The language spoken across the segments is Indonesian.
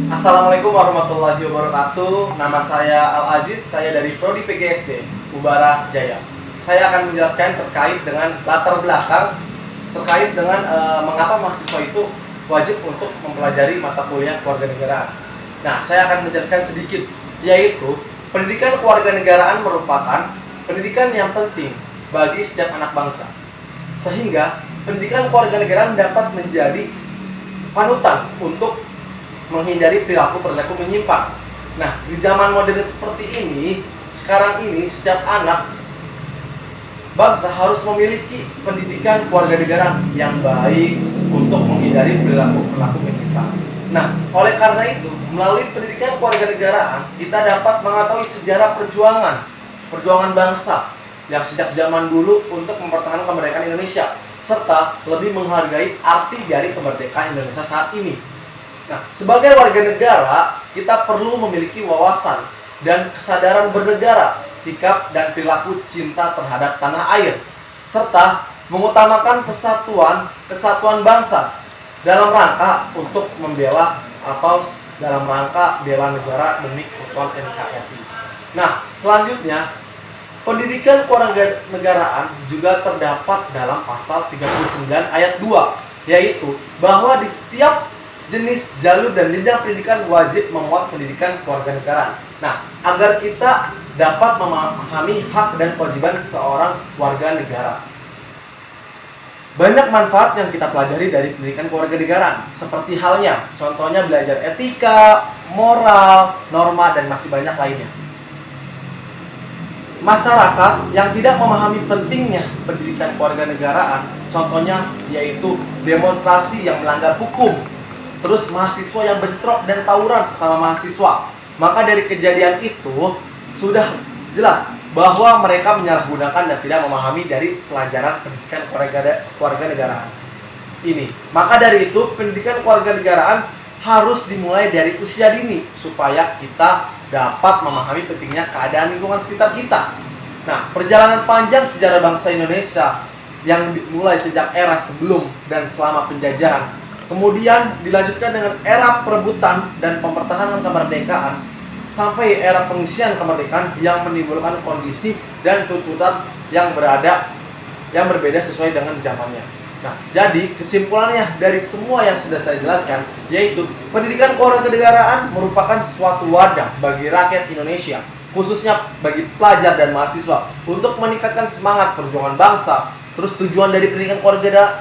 Assalamualaikum warahmatullahi wabarakatuh. Nama saya Al Aziz, saya dari Prodi PGSD Ubara Jaya. Saya akan menjelaskan terkait dengan latar belakang terkait dengan mengapa mahasiswa itu wajib untuk mempelajari mata kuliah kewarganegaraan. Nah, saya akan menjelaskan sedikit, yaitu pendidikan kewarganegaraan merupakan pendidikan yang penting bagi setiap anak bangsa. Sehingga pendidikan kewarganegaraan dapat menjadi panutan untuk menghindari perilaku-perilaku menyimpang. Nah, di zaman modern seperti ini, sekarang ini setiap anak bangsa harus memiliki pendidikan kewarganegaraan yang baik untuk menghindari perilaku-perilaku menyimpang. Nah, oleh karena itu, melalui pendidikan kewarganegaraan, kita dapat mengetahui sejarah perjuangan bangsa yang sejak zaman dulu untuk mempertahankan kemerdekaan Indonesia, serta lebih menghargai arti dari kemerdekaan Indonesia saat ini. Nah, sebagai warga negara, kita perlu memiliki wawasan dan kesadaran bernegara, sikap dan perilaku cinta terhadap tanah air, serta mengutamakan kesatuan bangsa dalam rangka untuk membela atau dalam rangka bela negara demi keutuhan NKRI. Nah, selanjutnya, pendidikan kewarganegaraan juga terdapat dalam pasal 39 ayat 2, yaitu bahwa di setiap jenis, jalur, dan jenjang pendidikan wajib memuat pendidikan kewarganegaraan. Nah, agar kita dapat memahami hak dan kewajiban seorang warga negara. Banyak manfaat yang kita pelajari dari pendidikan kewarganegaraan, seperti halnya, contohnya belajar etika, moral, norma, dan masih banyak lainnya. Masyarakat yang tidak memahami pentingnya pendidikan kewarganegaraan, contohnya yaitu demonstrasi yang melanggar hukum, terus mahasiswa yang bentrok dan tawuran sesama mahasiswa. Maka dari kejadian itu sudah jelas bahwa mereka menyalahgunakan dan tidak memahami dari pelajaran pendidikan kewarganegaraan ini. Maka dari itu pendidikan kewarganegaraan harus dimulai dari usia dini supaya kita dapat memahami pentingnya keadaan lingkungan sekitar kita. Nah, perjalanan panjang sejarah bangsa Indonesia yang dimulai sejak era sebelum dan selama penjajahan, kemudian dilanjutkan dengan era perebutan dan pempertahanan kemerdekaan sampai era pengisian kemerdekaan yang menimbulkan kondisi dan tuntutan yang berbeda sesuai dengan zamannya. Nah, jadi kesimpulannya dari semua yang sudah saya jelaskan, yaitu pendidikan kewarganegaraan merupakan suatu wadah bagi rakyat Indonesia, khususnya bagi pelajar dan mahasiswa, untuk meningkatkan semangat perjuangan bangsa. Terus tujuan dari pendidikan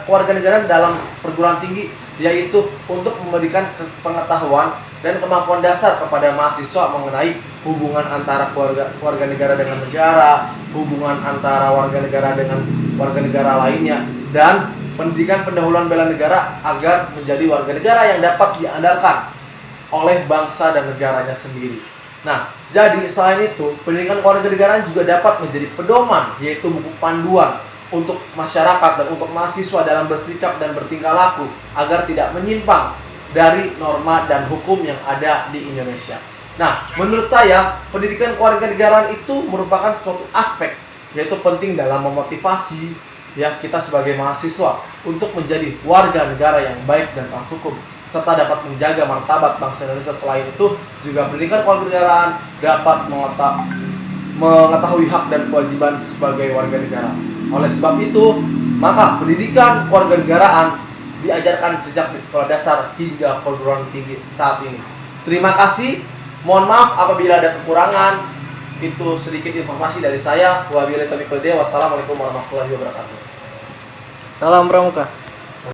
kewarganegaraan dalam perguruan tinggi yaitu untuk memberikan pengetahuan dan kemampuan dasar kepada mahasiswa mengenai hubungan antara warga negara dengan negara, hubungan antara warga negara dengan warga negara lainnya, dan pendidikan pendahuluan bela negara agar menjadi warga negara yang dapat diandalkan oleh bangsa dan negaranya sendiri. Nah, jadi selain itu, pendidikan kewarganegaraan juga dapat menjadi pedoman, yaitu buku panduan untuk masyarakat dan untuk mahasiswa dalam bersikap dan bertingkah laku agar tidak menyimpang dari norma dan hukum yang ada di Indonesia. Nah, menurut saya pendidikan kewarganegaraan itu merupakan suatu aspek yaitu penting dalam memotivasi ya kita sebagai mahasiswa untuk menjadi warga negara yang baik dan taat hukum, serta dapat menjaga martabat bangsa Indonesia. Selain itu, juga pendidikan kewarganegaraan dapat mengetahui hak dan kewajiban sebagai warga negara. Oleh sebab itu, maka pendidikan kewarganegaraan diajarkan sejak di sekolah dasar hingga perguruan tinggi saat ini. Terima kasih. Mohon maaf apabila ada kekurangan. Itu sedikit informasi dari saya. Wabillahi taufiq wal hidayah. Wassalamualaikum warahmatullahi wabarakatuh. Salam Pramuka.